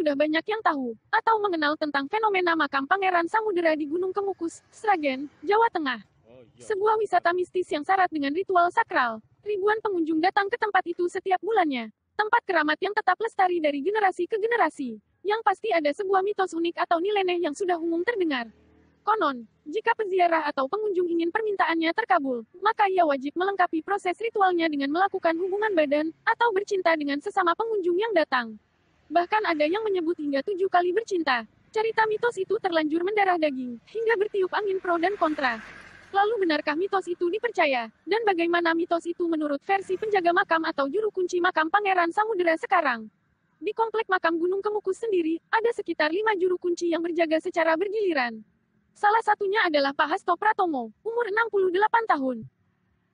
sudah banyak yang tahu atau mengenal tentang fenomena makam Pangeran Samudera di Gunung Kemukus, Sragen, Jawa Tengah. Sebuah wisata mistis yang syarat dengan ritual sakral. Ribuan pengunjung datang ke tempat itu setiap bulannya. Tempat keramat yang tetap lestari dari generasi ke generasi. Yang pasti ada sebuah mitos unik atau nyeleneh yang sudah umum terdengar. Konon, jika peziarah atau pengunjung ingin permintaannya terkabul, maka ia wajib melengkapi proses ritualnya dengan melakukan hubungan badan, atau bercinta dengan sesama pengunjung yang datang. Bahkan ada yang menyebut hingga 7 kali bercinta. Cerita mitos itu terlanjur mendarah daging, hingga bertiup angin pro dan kontra. Lalu benarkah mitos itu dipercaya? Dan bagaimana mitos itu menurut versi penjaga makam atau juru kunci makam Pangeran Samudera sekarang? Di komplek makam Gunung Kemukus sendiri, ada sekitar 5 juru kunci yang berjaga secara bergiliran. Salah satunya adalah Pak Hasto Pratomo, umur 68 tahun.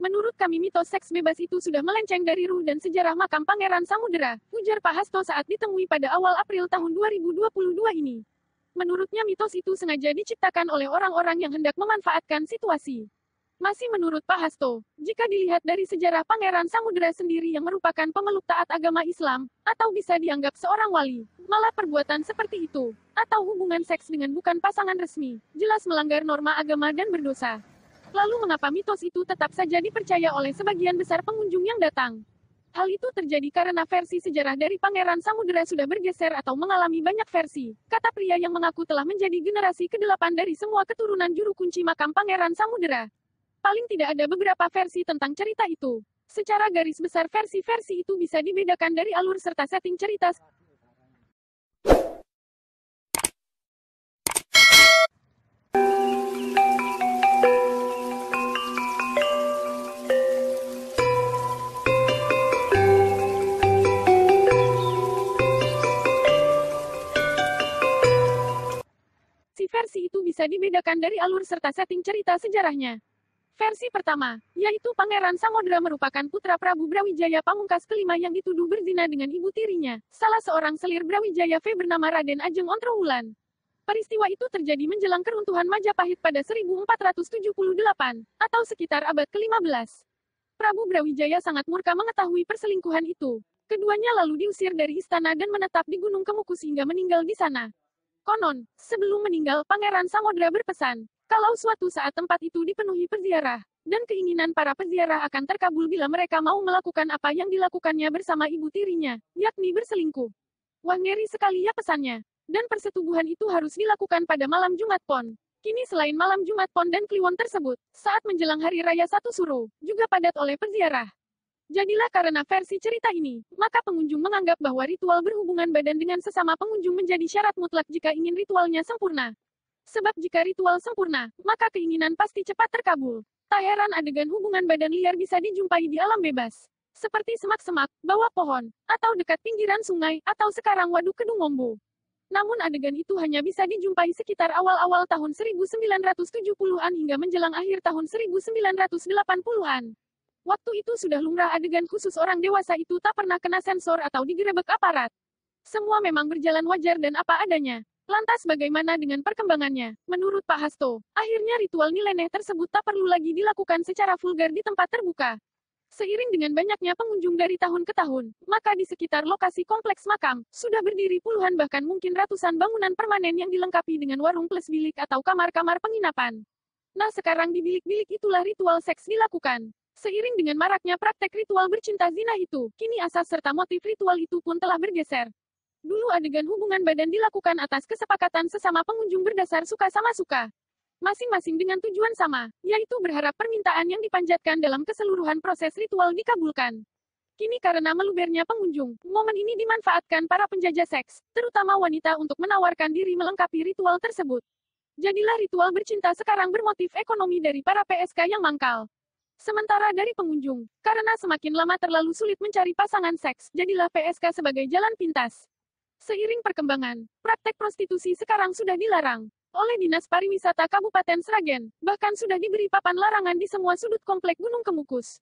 Menurut kami mitos seks bebas itu sudah melenceng dari ruh dan sejarah makam Pangeran Samudera, ujar Pak Hasto saat ditemui pada awal April tahun 2022 ini. Menurutnya mitos itu sengaja diciptakan oleh orang-orang yang hendak memanfaatkan situasi. Masih menurut Pak Hasto, jika dilihat dari sejarah Pangeran Samudera sendiri yang merupakan pemeluk taat agama Islam, atau bisa dianggap seorang wali, malah perbuatan seperti itu, atau hubungan seks dengan bukan pasangan resmi, jelas melanggar norma agama dan berdosa. Lalu mengapa mitos itu tetap saja dipercaya oleh sebagian besar pengunjung yang datang? Hal itu terjadi karena versi sejarah dari Pangeran Samudera sudah bergeser atau mengalami banyak versi, kata pria yang mengaku telah menjadi generasi ke-8 dari semua keturunan juru kunci makam Pangeran Samudera. Paling tidak ada beberapa versi tentang cerita itu. Secara garis besar versi-versi itu bisa dibedakan dari alur serta setting cerita. Versi itu bisa dibedakan dari alur serta setting cerita sejarahnya. Versi pertama, yaitu Pangeran Samudera merupakan putra Prabu Brawijaya Pamungkas kelima yang dituduh berzina dengan ibu tirinya, salah seorang selir Brawijaya V bernama Raden Ajeng Ontrowulan. Peristiwa itu terjadi menjelang keruntuhan Majapahit pada 1478, atau sekitar abad ke-15. Prabu Brawijaya sangat murka mengetahui perselingkuhan itu. Keduanya lalu diusir dari istana dan menetap di Gunung Kemukus hingga meninggal di sana. Konon, sebelum meninggal Pangeran Samudera berpesan, kalau suatu saat tempat itu dipenuhi peziarah, dan keinginan para peziarah akan terkabul bila mereka mau melakukan apa yang dilakukannya bersama ibu tirinya, yakni berselingkuh. Wah, ngeri sekali ya pesannya. Dan persetubuhan itu harus dilakukan pada malam Jumat Pon. Kini selain malam Jumat Pon dan Kliwon tersebut, saat menjelang Hari Raya Satu Suro, juga padat oleh peziarah. Jadilah karena versi cerita ini, maka pengunjung menganggap bahwa ritual berhubungan badan dengan sesama pengunjung menjadi syarat mutlak jika ingin ritualnya sempurna. Sebab jika ritual sempurna, maka keinginan pasti cepat terkabul. Tak heran adegan hubungan badan liar bisa dijumpai di alam bebas. Seperti semak-semak, bawah pohon, atau dekat pinggiran sungai, atau sekarang waduk Kedung Ombo. Namun adegan itu hanya bisa dijumpai sekitar awal-awal tahun 1970-an hingga menjelang akhir tahun 1980-an. Waktu itu sudah lumrah adegan khusus orang dewasa itu tak pernah kena sensor atau digerebek aparat. Semua memang berjalan wajar dan apa adanya. Lantas bagaimana dengan perkembangannya? Menurut Pak Hasto, akhirnya ritual nyeleneh tersebut tak perlu lagi dilakukan secara vulgar di tempat terbuka. Seiring dengan banyaknya pengunjung dari tahun ke tahun, maka di sekitar lokasi kompleks makam, sudah berdiri puluhan bahkan mungkin ratusan bangunan permanen yang dilengkapi dengan warung plus bilik atau kamar-kamar penginapan. Nah sekarang di bilik-bilik itulah ritual seks dilakukan. Seiring dengan maraknya praktek ritual bercinta zina itu, kini asas serta motif ritual itu pun telah bergeser. Dulu adegan hubungan badan dilakukan atas kesepakatan sesama pengunjung berdasar suka sama suka. Masing-masing dengan tujuan sama, yaitu berharap permintaan yang dipanjatkan dalam keseluruhan proses ritual dikabulkan. Kini karena melubernya pengunjung, momen ini dimanfaatkan para penjajah seks, terutama wanita untuk menawarkan diri melengkapi ritual tersebut. Jadilah ritual bercinta sekarang bermotif ekonomi dari para PSK yang mangkal. Sementara dari pengunjung, karena semakin lama terlalu sulit mencari pasangan seks, jadilah PSK sebagai jalan pintas. Seiring perkembangan, praktek prostitusi sekarang sudah dilarang oleh Dinas Pariwisata Kabupaten Sragen, bahkan sudah diberi papan larangan di semua sudut komplek Gunung Kemukus.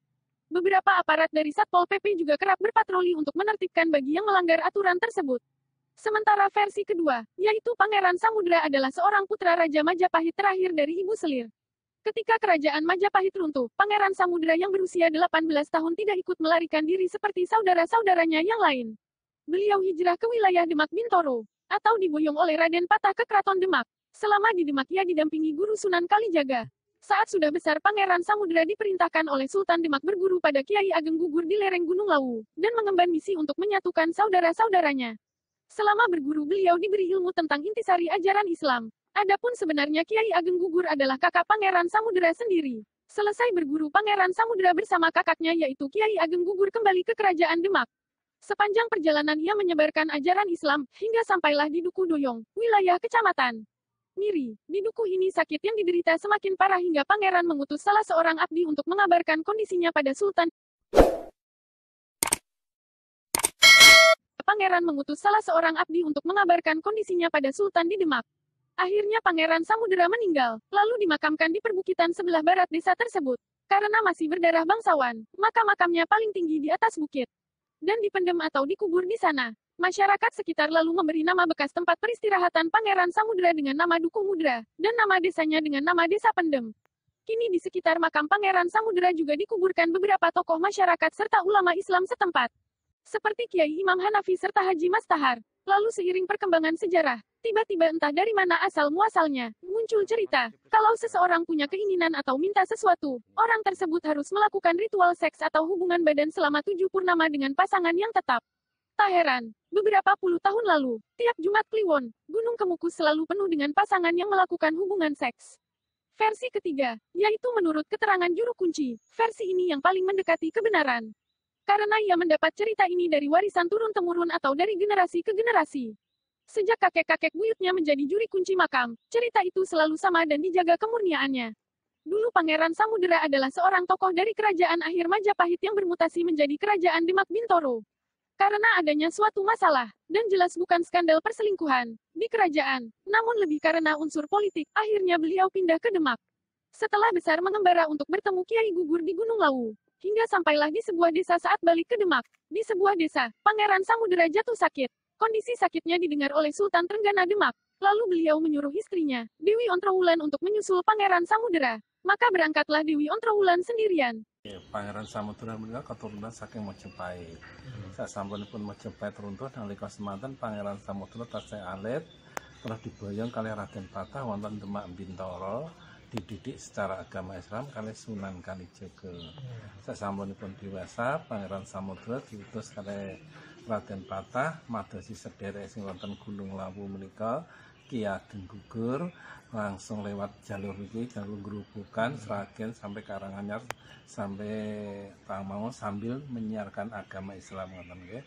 Beberapa aparat dari Satpol PP juga kerap berpatroli untuk menertibkan bagi yang melanggar aturan tersebut. Sementara versi kedua, yaitu Pangeran Samudera adalah seorang putra Raja Majapahit terakhir dari Ibu Selir. Ketika kerajaan Majapahit runtuh, Pangeran Samudera yang berusia 18 tahun tidak ikut melarikan diri seperti saudara-saudaranya yang lain. Beliau hijrah ke wilayah Demak Bintoro. atau diboyong oleh Raden Patah ke Keraton Demak. Selama di Demak ia didampingi guru Sunan Kalijaga. Saat sudah besar Pangeran Samudera diperintahkan oleh Sultan Demak berguru pada Kiai Ageng Gugur di lereng Gunung Lawu, dan mengemban misi untuk menyatukan saudara-saudaranya. Selama berguru beliau diberi ilmu tentang intisari ajaran Islam. Adapun sebenarnya Kiai Ageng Gugur adalah kakak Pangeran Samudera sendiri. Selesai berguru Pangeran Samudera bersama kakaknya yaitu Kiai Ageng Gugur kembali ke Kerajaan Demak. Sepanjang perjalanan ia menyebarkan ajaran Islam, hingga sampailah di Duku Doyong, wilayah Kecamatan Miri. Di duku ini sakit yang diderita semakin parah hingga pangeran mengutus salah seorang abdi untuk mengabarkan kondisinya pada Sultan. Pangeran mengutus salah seorang abdi untuk mengabarkan kondisinya pada Sultan di Demak. Akhirnya Pangeran Samudera meninggal, lalu dimakamkan di perbukitan sebelah barat desa tersebut. Karena masih berdarah bangsawan, maka makamnya paling tinggi di atas bukit. Dan dipendam atau dikubur di sana. Masyarakat sekitar lalu memberi nama bekas tempat peristirahatan Pangeran Samudera dengan nama Duku Mudra, dan nama desanya dengan nama Desa Pendem. Kini di sekitar makam Pangeran Samudera juga dikuburkan beberapa tokoh masyarakat serta ulama Islam setempat. Seperti Kiai Imam Hanafi serta Haji Mastahar. Lalu seiring perkembangan sejarah, tiba-tiba entah dari mana asal-muasalnya, muncul cerita, kalau seseorang punya keinginan atau minta sesuatu, orang tersebut harus melakukan ritual seks atau hubungan badan selama 7 purnama dengan pasangan yang tetap. Tak heran, beberapa puluh tahun lalu, tiap Jumat Kliwon, Gunung Kemukus selalu penuh dengan pasangan yang melakukan hubungan seks. Versi ketiga, yaitu menurut keterangan juru kunci, versi ini yang paling mendekati kebenaran. Karena ia mendapat cerita ini dari warisan turun-temurun atau dari generasi ke generasi. Sejak kakek-kakek buyutnya menjadi juri kunci makam, cerita itu selalu sama dan dijaga kemurniaannya. Dulu Pangeran Samudera adalah seorang tokoh dari kerajaan akhir Majapahit yang bermutasi menjadi kerajaan Demak Bintoro. Karena adanya suatu masalah, dan jelas bukan skandal perselingkuhan, di kerajaan, namun lebih karena unsur politik, akhirnya beliau pindah ke Demak. Setelah besar mengembara untuk bertemu Kiai Gugur di Gunung Lawu, hingga sampailah di sebuah desa saat balik ke Demak. Di sebuah desa, Pangeran Samudera jatuh sakit. Kondisi sakitnya didengar oleh Sultan Trenggana Demak. Lalu beliau menyuruh istrinya, Dewi Ontrowulan untuk menyusul Pangeran Samudera. Maka berangkatlah Dewi Ontrowulan sendirian. Pangeran Samudera menika keturunan saking Majapahit. Sasampunipun Majapahit runtuh nalika semanten Pangeran Samudera tasih alit terus diboyong kalih Raden Patah wonten Demak Bintoro, dididik secara agama Islam kalih Sunan Kalijaga. Sasampunipun dewasa Pangeran Samudera diutus kalih Raden Patah madosi sederek sing wonten Gunung Lawu menika Ki Ageng Gugur langsung lewat jalur iki jalur Grobogan Sragen sampai Karanganyar sampai Pamao sambil menyiarkan agama Islam ngoten nggih.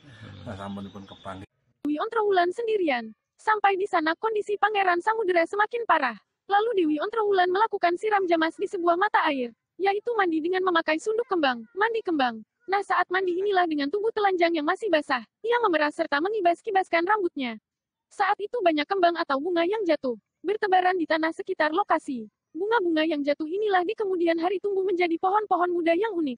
Sasampunipun kepanggih Dewi Ontrowulan sendirian. Sampai di sana kondisi Pangeran Samudera semakin parah. Lalu Dewi Ontrowulan melakukan siram jamas di sebuah mata air, yaitu mandi dengan memakai sunduk kembang, mandi kembang. Nah saat mandi inilah dengan tubuh telanjang yang masih basah, ia memerah serta mengibas-kibaskan rambutnya. Saat itu banyak kembang atau bunga yang jatuh, bertebaran di tanah sekitar lokasi. Bunga-bunga yang jatuh inilah di kemudian hari tumbuh menjadi pohon-pohon muda yang unik.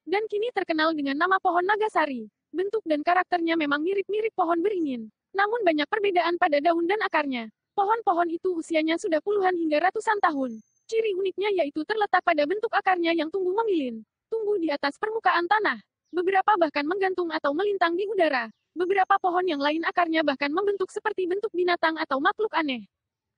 Dan kini terkenal dengan nama pohon Nagasari. Bentuk dan karakternya memang mirip-mirip pohon beringin. Namun banyak perbedaan pada daun dan akarnya. Pohon-pohon itu usianya sudah puluhan hingga ratusan tahun. Ciri uniknya yaitu terletak pada bentuk akarnya yang tumbuh memilin. Tumbuh di atas permukaan tanah. Beberapa bahkan menggantung atau melintang di udara. Beberapa pohon yang lain akarnya bahkan membentuk seperti bentuk binatang atau makhluk aneh.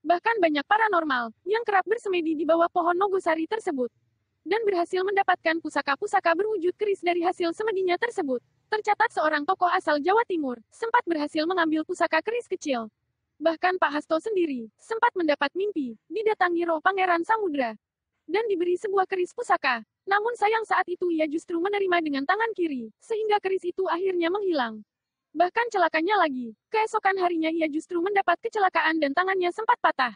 Bahkan banyak paranormal, yang kerap bersemedi di bawah pohon Nogosari tersebut. Dan berhasil mendapatkan pusaka-pusaka berwujud keris dari hasil semedinya tersebut. Tercatat seorang tokoh asal Jawa Timur, sempat berhasil mengambil pusaka keris kecil. Bahkan Pak Hasto sendiri, sempat mendapat mimpi, didatangi roh Pangeran Samudera. Dan diberi sebuah keris pusaka. Namun sayang saat itu ia justru menerima dengan tangan kiri, sehingga keris itu akhirnya menghilang. Bahkan celakanya lagi, keesokan harinya ia justru mendapat kecelakaan dan tangannya sempat patah.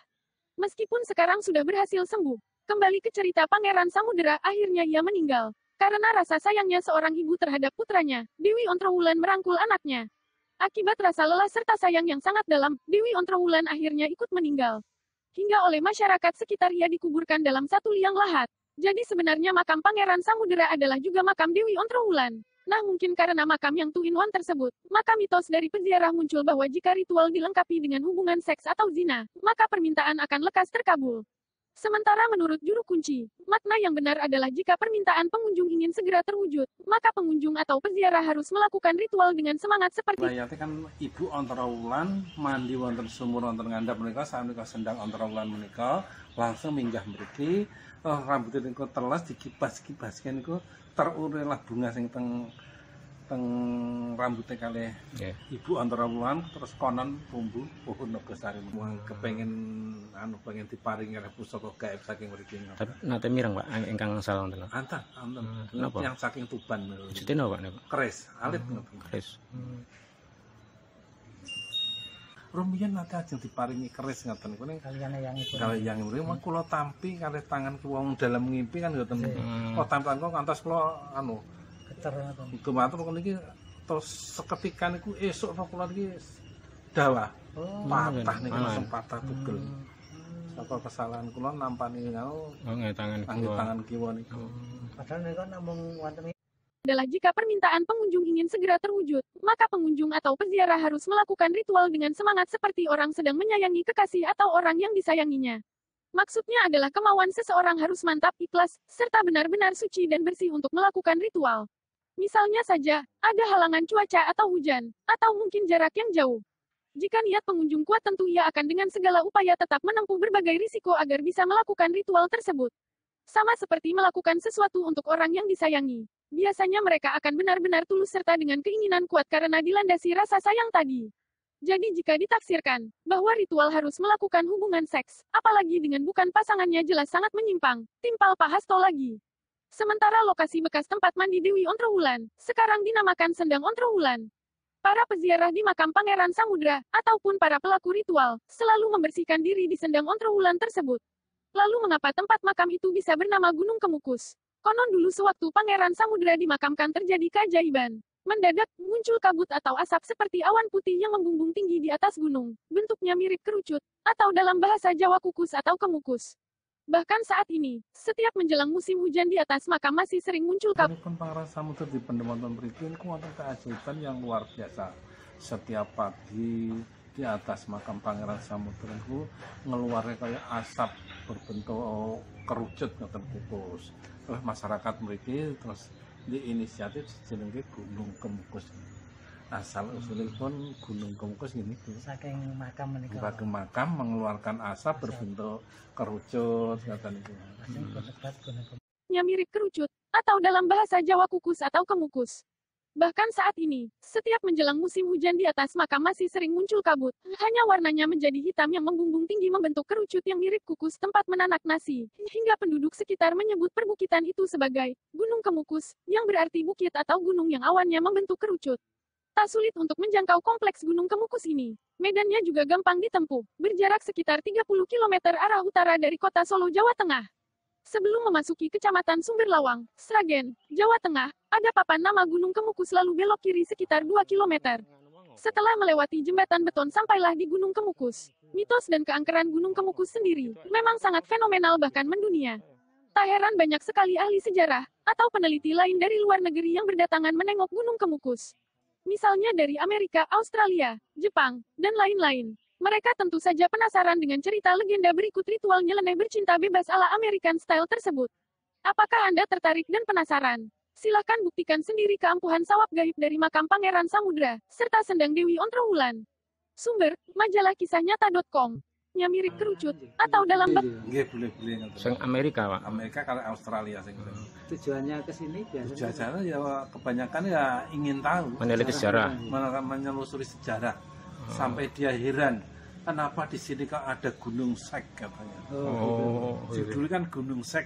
Meskipun sekarang sudah berhasil sembuh, kembali ke cerita Pangeran Samudera, akhirnya ia meninggal. Karena rasa sayangnya seorang ibu terhadap putranya, Dewi Ontrowulan merangkul anaknya. Akibat rasa lelah serta sayang yang sangat dalam, Dewi Ontrowulan akhirnya ikut meninggal. Hingga oleh masyarakat sekitar ia dikuburkan dalam satu liang lahat. Jadi sebenarnya makam Pangeran Samudera adalah juga makam Dewi Ontrowulan. Nah mungkin karena makam yang 2-in-1 tersebut, maka mitos dari peziarah muncul bahwa jika ritual dilengkapi dengan hubungan seks atau zina, maka permintaan akan lekas terkabul. Sementara menurut juru kunci, makna yang benar adalah jika permintaan pengunjung ingin segera terwujud, maka pengunjung atau peziarah harus melakukan ritual dengan semangat seperti Layate kan ibu antara wulan mandi wonten sumur wonten ngandhap menika sameika sendang antara wulan menika langsung minggah mriki rambut niku telas dikibas-kibasken niku terurilah bunga sing teng rambutnya kalih ibu antara wulan terus konon bumbu pohon nogosari kepengin pengen diparingi oleh pusaka gaib saking mriki. Tapi nate mireng Pak ingkang salah wonten. Anten Napa? yang saking Tuban Maksudnya napa Pak? keris alit ngoten. Keris. Rumiyin nate ajeng diparingi keris ngoten niku ning kalih yang mriki kula tampi kalih tangan wong dalam ngimpi kan ngoten. Kok tampilan kok ngantos kula itu matur niki terus seketika niku esuk kula iki dawa patah niki langsung patah tugel. Saka kesalahan kula nampani tangan kiwa niku. Padahal niku namung wonten adalah jika permintaan pengunjung ingin segera terwujud, maka pengunjung atau peziarah harus melakukan ritual dengan semangat seperti orang sedang menyayangi kekasih atau orang yang disayanginya. Maksudnya adalah kemauan seseorang harus mantap, ikhlas, serta benar-benar suci dan bersih untuk melakukan ritual. Misalnya saja, ada halangan cuaca atau hujan, atau mungkin jarak yang jauh. Jika niat pengunjung kuat tentu ia akan dengan segala upaya tetap menempuh berbagai risiko agar bisa melakukan ritual tersebut. Sama seperti melakukan sesuatu untuk orang yang disayangi. Biasanya mereka akan benar-benar tulus serta dengan keinginan kuat karena dilandasi rasa sayang tadi. Jadi jika ditafsirkan, bahwa ritual harus melakukan hubungan seks, apalagi dengan bukan pasangannya jelas sangat menyimpang, timpal Pak Hasto lagi. Sementara lokasi bekas tempat mandi Dewi Ontrowulan, sekarang dinamakan Sendang Ontrowulan. Para peziarah di makam Pangeran Samudra, ataupun para pelaku ritual, selalu membersihkan diri di Sendang Ontrowulan tersebut. Lalu mengapa tempat makam itu bisa bernama Gunung Kemukus? Konon dulu sewaktu Pangeran Samudra dimakamkan terjadi keajaiban. Mendadak, muncul kabut atau asap seperti awan putih yang membumbung tinggi di atas gunung. Bentuknya mirip kerucut, atau dalam bahasa Jawa kukus atau kemukus. Bahkan saat ini, setiap menjelang musim hujan di atas makam masih sering muncul kabut. Pangeran Samudra di pendemotan mriki niku wonten keajaiban yang luar biasa. Setiap pagi di atas makam Pangeran Samudra niku ngeluarnya kayak asap berbentuk kerucut ngoten kukus. Terus masyarakat mriki terus diinisiatif jenenge Gunung Kemukus. Asal usulipun Gunung Kemukus ini saking makam menika. Saking makam mengeluarkan asap berbentuk kerucut kata niku. Nya mirip kerucut, atau dalam bahasa Jawa kukus atau kemukus. Bahkan saat ini, setiap menjelang musim hujan di atas makam masih sering muncul kabut, hanya warnanya menjadi hitam yang membumbung tinggi membentuk kerucut yang mirip kukus tempat menanak nasi, hingga penduduk sekitar menyebut perbukitan itu sebagai Gunung Kemukus, yang berarti bukit atau gunung yang awannya membentuk kerucut. Tak sulit untuk menjangkau kompleks Gunung Kemukus ini. Medannya juga gampang ditempuh, berjarak sekitar 30 km arah utara dari kota Solo, Jawa Tengah. Sebelum memasuki Kecamatan Sumberlawang, Sragen, Jawa Tengah, ada papan nama Gunung Kemukus lalu belok kiri sekitar 2 km. Setelah melewati jembatan beton sampailah di Gunung Kemukus. Mitos dan keangkeran Gunung Kemukus sendiri memang sangat fenomenal bahkan mendunia. Tak heran banyak sekali ahli sejarah atau peneliti lain dari luar negeri yang berdatangan menengok Gunung Kemukus. Misalnya dari Amerika, Australia, Jepang, dan lain-lain. Mereka tentu saja penasaran dengan cerita legenda berikut ritual nyeleneh bercinta bebas ala American Style tersebut. Apakah Anda tertarik dan penasaran? Silahkan buktikan sendiri keampuhan sawab gaib dari makam Pangeran Samudra, serta Sendang Dewi Ontrowulan. Sumber, majalah kisahnyata.com. Nya mirip kerucut, atau dalam Nggih, boleh-boleh ngoten. Sing Amerika, Pak. Amerika kalau Australia sing Tujuannya ke sini biasanya tujuannya ya kebanyakan ya ingin tahu Meneliti sejarah. menelusuri sejarah sampai dia heran kenapa di sini kok ada Gunung Sek katanya. Oh, Dulu kan Gunung Sek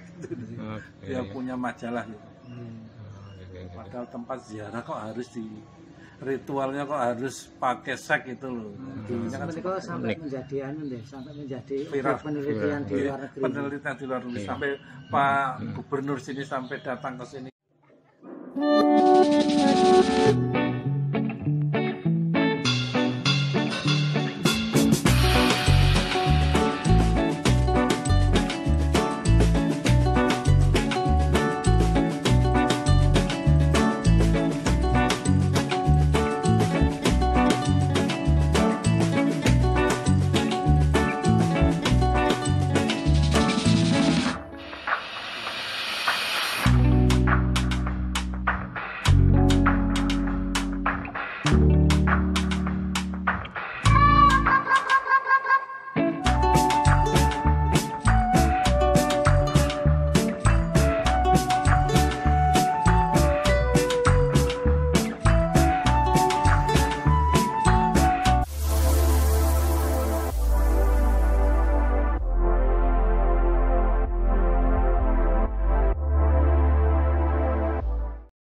dia Oke. punya majalah gitu. Padahal tempat ziarah kok harus di ritualnya kok harus pakai sek itu loh. Dulunya kan menika sampai menjadi anu deh, sampai menjadi Viral. penelitian di luar negeri. penelitian di luar negeri sampai Pak Gubernur sini sampai datang ke sini.